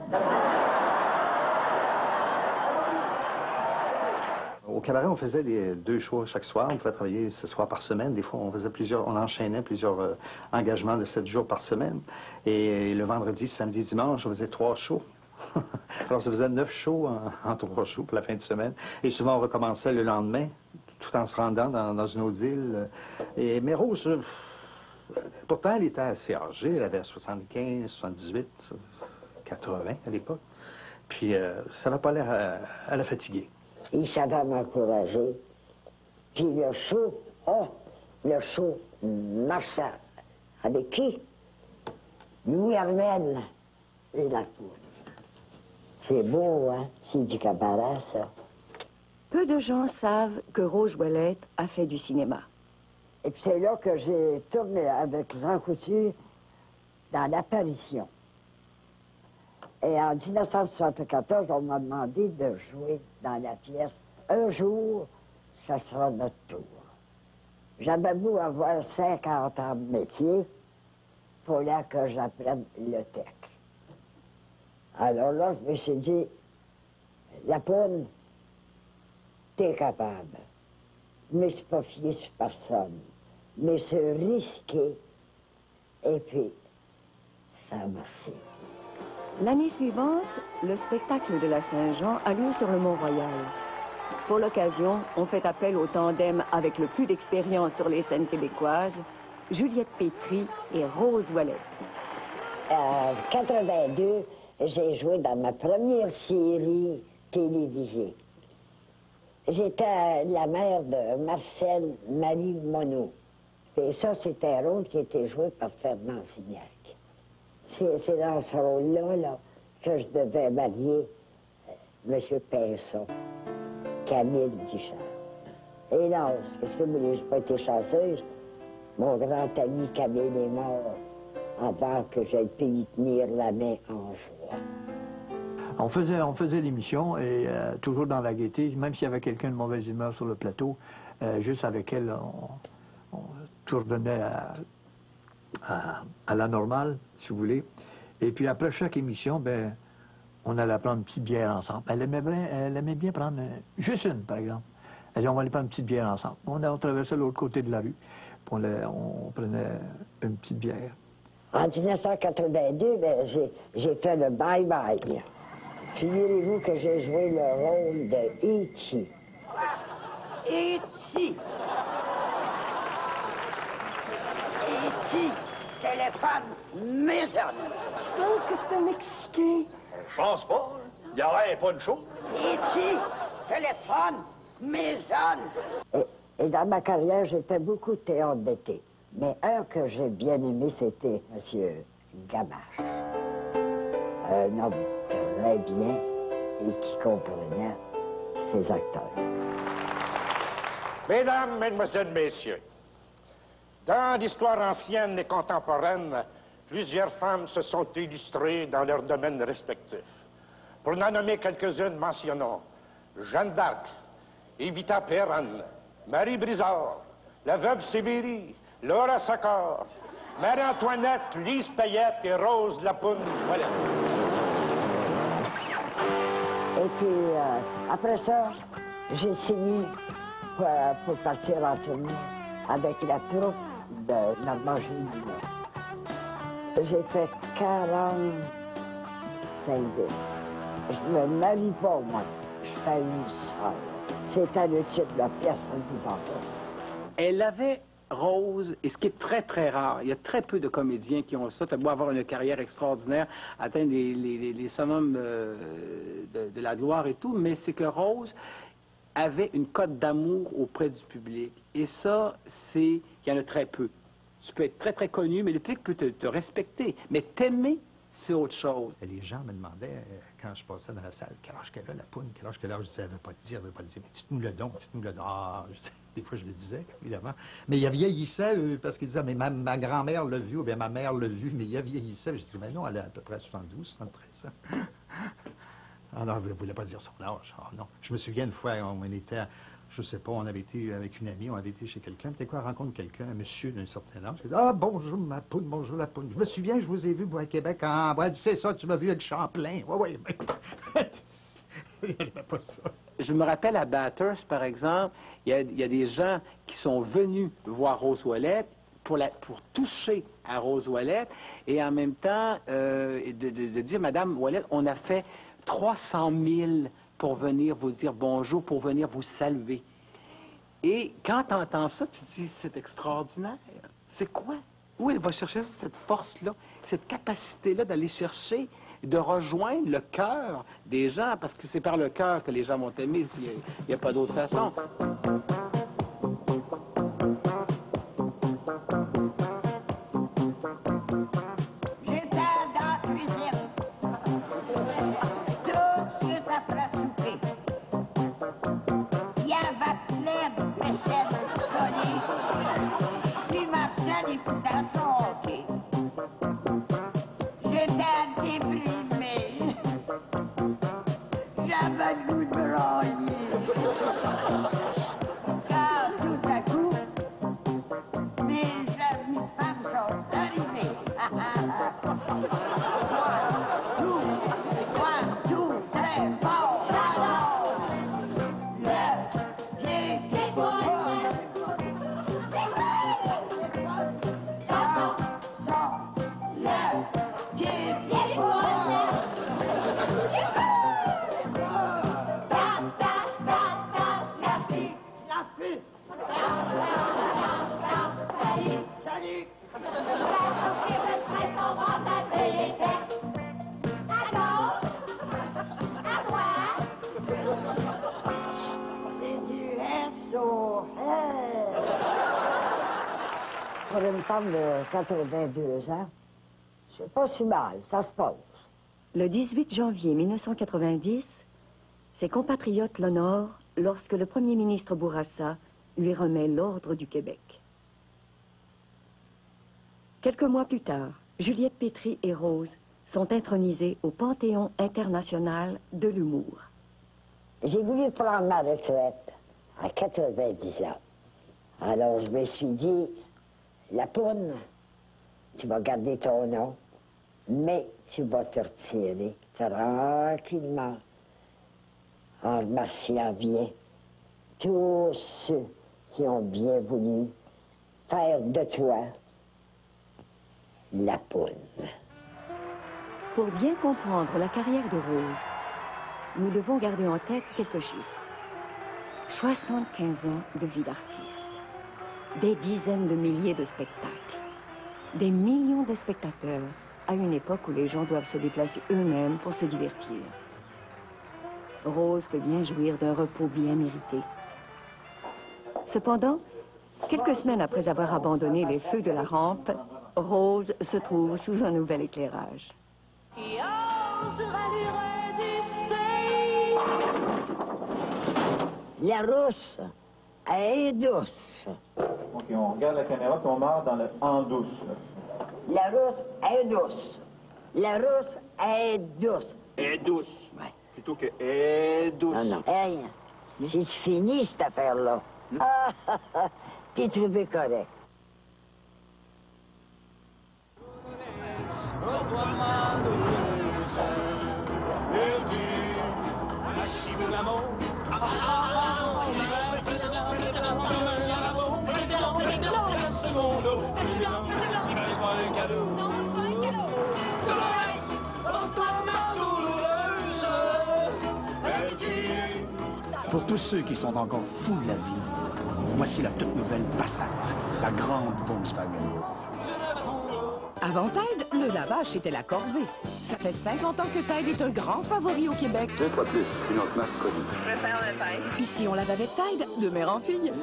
Au cabaret, on faisait 2 shows chaque soir. On pouvait travailler 6 soirs par semaine. Des fois, on enchaînait plusieurs engagements de 7 jours par semaine. Et le vendredi, samedi, dimanche, on faisait 3 shows. Alors, ça faisait 9 shows en 3 shows pour la fin de semaine. Et souvent, on recommençait le lendemain, tout en se rendant dans une autre ville. Mais Rose, pourtant, elle était assez âgée. Elle avait 75, 78, 80 à l'époque. Puis, ça n'avait pas l'air à la fatiguer. Il savait m'encourager. Puis le show marchait. Avec qui? Louis Armel et la foule. C'est beau, hein? C'est du cabaret, ça. Peu de gens savent que Rose Ouellette a fait du cinéma. Et puis c'est là que j'ai tourné avec Jean Coutu dans L'Apparition. Et en 1974, on m'a demandé de jouer dans la pièce. Un jour, ça sera notre tour. J'avais beau avoir 50 ans de métier, il fallait que j'apprenne le texte. Alors là, je me suis dit, la poune, t'es capable. Mais je ne suis pas fier sur personne. Mais se risquer, et puis, ça a marché. L'année suivante, le spectacle de la Saint-Jean a lieu sur le Mont-Royal. Pour l'occasion, on fait appel au tandem avec le plus d'expérience sur les scènes québécoises, Juliette Pétry et Rose Ouellette. En 82, j'ai joué dans ma première série télévisée. J'étais la mère de Marcel Marie Monod. Et ça, c'était un rôle qui était joué par Fernand Signac. C'est dans ce rôle-là que je devais marier M. Pinson, Camille Duchamp. Hélas, qu'est-ce que vous voulez, je n'ai pas été chanceuse. Mon grand ami Camille est mort avant que j'aie pu y tenir la main en joie. On faisait l'émission, et toujours dans la gaieté, même s'il y avait quelqu'un de mauvaise humeur sur le plateau, juste avec elle, on tournait à la normale, si vous voulez. Et puis après chaque émission, ben, on allait prendre une petite bière ensemble. Elle aimait bien prendre juste une, par exemple. Elle dit, on va aller prendre une petite bière ensemble. On traversait l'autre côté de la rue, puis on prenait une petite bière. En 1982, ben, j'ai fait le bye-bye. Figurez-vous que j'ai joué le rôle de E.T. E.T. E.T. téléphone maison. Je pense que c'est un Mexicain. Je pense pas. Il y aurait pas de show. E.T. téléphone maison. Et dans ma carrière, j'ai fait beaucoup de théâtre d'été. Mais un que j'ai bien aimé, c'était M. Gamache. Un homme très bien et qui comprenait ses acteurs. Mesdames, Mesdemoiselles, Messieurs, dans l'histoire ancienne et contemporaine, plusieurs femmes se sont illustrées dans leurs domaines respectifs. Pour n'en nommer quelques-unes, mentionnons Jeanne d'Arc, Evita Perron, Marie Brizard, la veuve Sibérie, Laura Saccord, Marie-Antoinette, Lise Payette et Rose Lapoune. Voilà. Et puis, après ça, j'ai signé pour partir en tournée avec la troupe de Normand Junior. J'ai fait 45 villes. Je me marie pas, moi. Je fais une seule. C'était le titre de la pièce pour vous entendre. Elle avait, Rose, et ce qui est très, très rare, il y a très peu de comédiens qui ont ça. Tu as beau avoir une carrière extraordinaire, atteindre les summums de la gloire et tout, mais c'est que Rose avait une cote d'amour auprès du public. Et ça, il y en a très peu. Tu peux être très, très connu, mais le public peut te respecter. Mais t'aimer, c'est autre chose. Et les gens me demandaient, quand je passais dans la salle, quel âge qu'elle a, la poune, quel âge qu'elle a. Je disais, elle ne veut pas te dire, elle ne veut pas te dire. Mais dites-nous le don, dites-nous le don. Ah, des fois, je le disais, évidemment. Mais il vieillissait, parce qu'il disait, mais ma grand-mère l'a vu, ou bien ma mère l'a vu, mais il vieillissait. Je disais, mais non, elle a à peu près 72, 73 ans. Ah non, elle ne voulait pas dire son âge. Ah non. Je me souviens une fois, on était, je sais pas, on avait été avec une amie, on avait été chez quelqu'un. Peut-être quoi, on rencontre quelqu'un, un monsieur d'un certain âge. Ah, bonjour ma poune, bonjour la poune. Je me souviens, je vous ai vu, vous, à Québec. Ah, ouais, c'est ça, tu m'as vu avec Champlain. Oui, mais... il n'y avait pas ça. Je me rappelle à Bathurst, par exemple, il y a des gens qui sont venus voir Rose Ouellette pour toucher à Rose Ouellette et en même temps de dire, Madame Ouellette, on a fait 300 000 pour venir vous dire bonjour, pour venir vous saluer. Et quand tu entends ça, tu te dis, c'est extraordinaire. C'est quoi? Où elle va chercher cette force-là, cette capacité-là d'aller chercher, de rejoindre le cœur des gens, parce que c'est par le cœur que les gens vont t'aimer, il n'y a pas d'autre façon. Pour une femme de 82 ans, c'est pas si mal, ça se passe. Le 18 janvier 1990, ses compatriotes l'honorent lorsque le premier ministre Bourassa lui remet l'Ordre du Québec. Quelques mois plus tard, Juliette Pétry et Rose sont intronisées au Panthéon international de l'humour. J'ai voulu prendre ma retraite à 90 ans. Alors je me suis dit, la poune, tu vas garder ton nom, mais tu vas te retirer tranquillement en remerciant bien tous ceux qui ont bien voulu faire de toi la poune. Pour bien comprendre la carrière de Rose, nous devons garder en tête quelques chiffres. 75 ans de vie d'artiste, des dizaines de milliers de spectacles, des millions de spectateurs à une époque où les gens doivent se déplacer eux-mêmes pour se divertir. Rose peut bien jouir d'un repos bien mérité. Cependant, quelques semaines après avoir abandonné les feux de la rampe, Rose se trouve sous un nouvel éclairage. Qui osera lui résister? La rousse, elle est douce. OK, on regarde la caméra puis on marre dans le « en douce ». La rousse, elle est douce. La rousse, elle est douce. Elle est douce. Ouais. Plutôt que « elle est douce ». Non, non. Hey, c'est fini, cette affaire-là. Ah, t'es trouvé correct. Pour tous ceux qui sont encore fous de la vie, voici la toute nouvelle Passat, la grande Volkswagen. Avant Tide, le lavage, c'était la corvée. Ça fait 50 ans que Tide est un grand favori au Québec. 2 fois plus qu'une autre marque connue. Je préfère le Tide. Ici, on lave avec Tide, de mère en fille.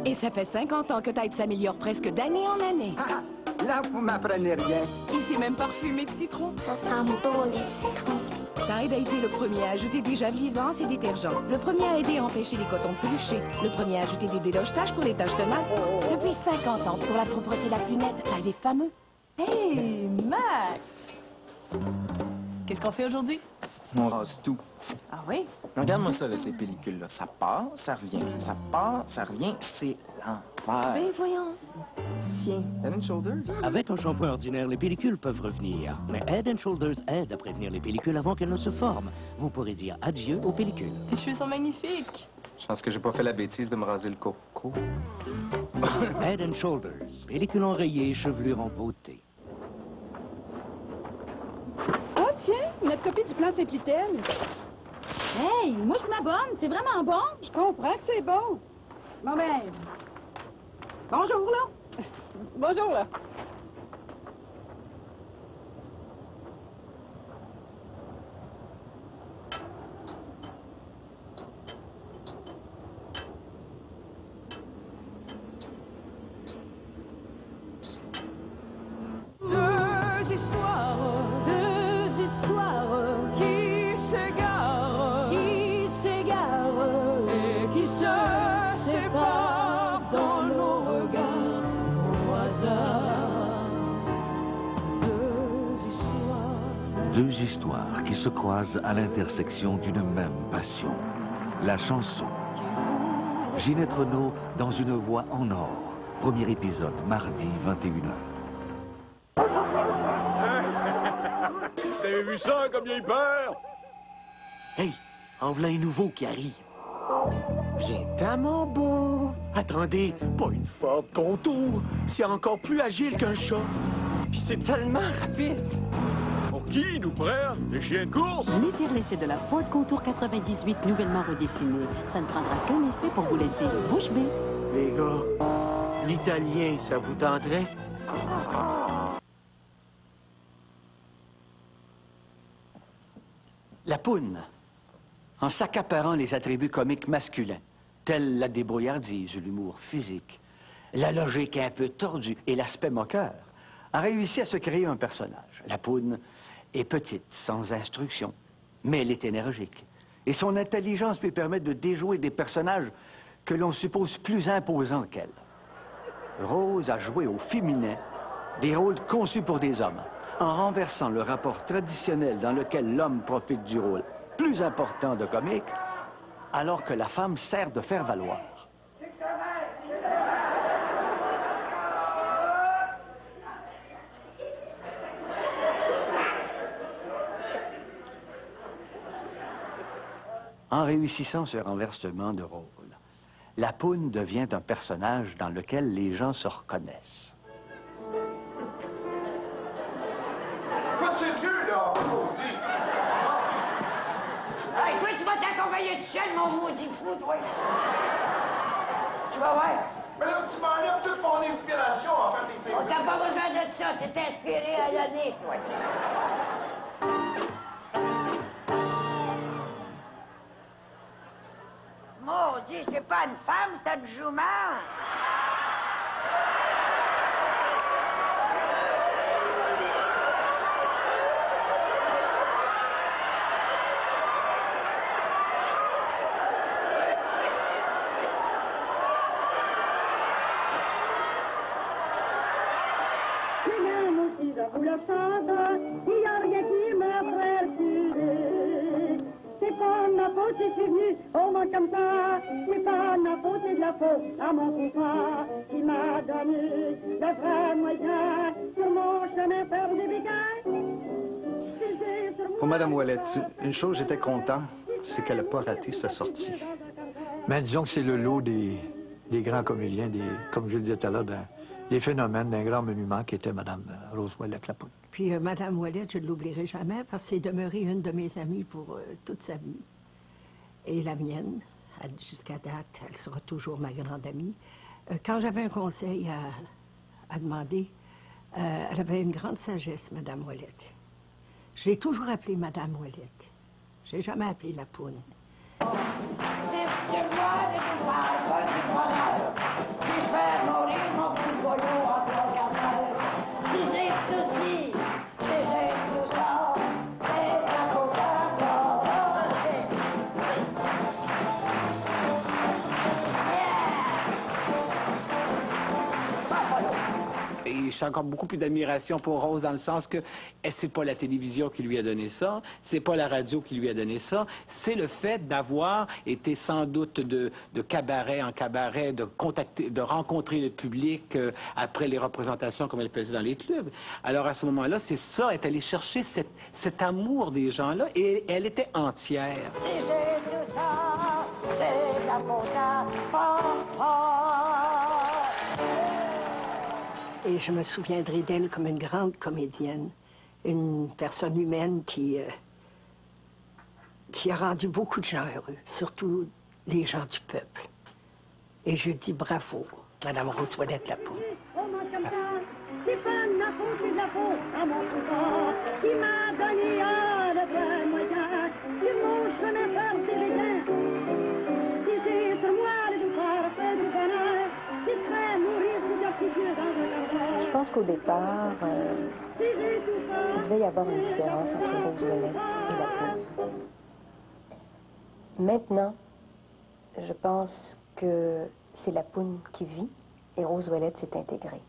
Et ça fait 50 ans que Tide s'améliore presque d'année en année. Là, vous m'apprenez rien. Ici, même parfumé de citron. Ça sent bon, les citrons. Tide a été le premier à ajouter des javelisants à ses détergents. Le premier à aider à empêcher les cotons de pelucher. Le premier à ajouter des déloge-taches pour les taches tenaces. Depuis 50 ans, pour la propreté la plus nette, Tide est fameux. Hey, Max! Qu'est-ce qu'on fait aujourd'hui? On rase tout. Ah oui? Regarde-moi ça, là, ces pellicules-là. Ça part, ça revient. Ça part, ça revient. C'est l'enfer. Ben voyons. Tiens. Head & Shoulders. Avec un shampoing ordinaire, les pellicules peuvent revenir. Mais Head & Shoulders aide à prévenir les pellicules avant qu'elles ne se forment. Vous pourrez dire adieu aux pellicules. Tes cheveux sont magnifiques. Je pense que j'ai pas fait la bêtise de me raser le coco. Head & Shoulders, pellicule enrayée, chevelure en beauté. Oh, tiens, notre copie du plan Saint-Plitel. Hey, moi je m'abonne, c'est vraiment bon. Je comprends que c'est bon. Bon ben, bonjour là. Bonjour, là. Deux histoires qui s'égarent et qui se séparent dans nos regards au hasard. Deux histoires qui se croisent à l'intersection d'une même passion, la chanson. Ginette Renaud dans Une voix en or. Premier épisode, mardi 21h. Vous avez vu ça, comme il peur? Hey, en voilà un nouveau qui arrive. Viens-t'en, mon beau. Attendez, pas une Ford Contour. C'est encore plus agile qu'un chat. Puis c'est tellement rapide. Pour qui nous prennent? Les chiens de course? L'étiré l'essai de la Ford Contour 98 nouvellement redessinée. Ça ne prendra qu'un essai pour vous laisser bouche bée. Les gars, l'italien, ça vous tenterait? La poune, en s'accaparant les attributs comiques masculins, tels la débrouillardise, l'humour physique, la logique un peu tordue et l'aspect moqueur, a réussi à se créer un personnage. La poune est petite, sans instruction, mais elle est énergique. Et son intelligence lui permet de déjouer des personnages que l'on suppose plus imposants qu'elle. Rose a joué au féminin des rôles conçus pour des hommes, en renversant le rapport traditionnel dans lequel l'homme profite du rôle plus important de comique, alors que la femme sert de faire valoir. En réussissant ce renversement de rôle, la poune devient un personnage dans lequel les gens se reconnaissent. Hey, toi, tu vas t'accompagner tout seul, mon maudit fou, toi. Tu vas voir. Mais là, tu m'enlèves toute mon inspiration en faire des séries. On t'a pas besoin de ça. T'es inspiré à l'année, toi. Maudit, c'est pas une femme, c'est une jument. Vous le chante, il n'y a rien qui me ferait tirer. C'est pas ma faute si je suis venu au monde comme ça. C'est pas ma faute, c'est de la faute à mon papa qui m'a donné le vrai moyen sur mon chemin faire des bécailles. Pour Mme Ouellette, une chose, j'étais content, c'est qu'elle n'a pas raté sa sortie. Mais disons que c'est le lot des grands comédiens, comme je le disais tout à l'heure, des phénomènes d'un grand monument qui était Mme Rose Ouellette-Lapoune. Puis Mme Ouellette, je ne l'oublierai jamais parce que c'est demeuré une de mes amies pour toute sa vie. Et la mienne. jusqu'à date, elle sera toujours ma grande amie. Quand j'avais un conseil à demander, elle avait une grande sagesse, Madame Ouellette. Je l'ai toujours appelée Madame Ouellette. Je n'ai jamais appelé la poune. Fils sur moi, ne vous parle pas du bonheur. Si je fais mourir mon petit boyau en trois quarts d'heure. Si j'ai tout ci, si j'ai tout ça, c'est la Et j'ai encore beaucoup plus d'admiration pour Rose dans le sens que c'est pas la télévision qui lui a donné ça, c'est pas la radio qui lui a donné ça, c'est le fait d'avoir été sans doute de cabaret en cabaret, de rencontrer le public après les représentations comme elle faisait dans les clubs. Alors à ce moment-là, c'est ça, elle est allée chercher cet amour des gens-là et elle était entière. Si j'ai tout ça, c'est la faute à papa. Et je me souviendrai d'elle comme une grande comédienne, une personne humaine qui a rendu beaucoup de gens heureux, surtout les gens du peuple. Et je dis bravo, Madame Rose Ouellette-Lapoune. C'est pas ma faute, c'est la faute à mon pouvoir qui m'a donné le vrai moyen de mon chemin par ses regains. Si c'est sur moi de vous faire faire du bonheur, qui serait mourir sous la figure dans un jardin. Je pense qu'au départ, il devait y avoir une différence entre Rose Ouellette et Lapoune. Maintenant, je pense que c'est Lapoune qui vit et Rose Ouellette s'est intégrée.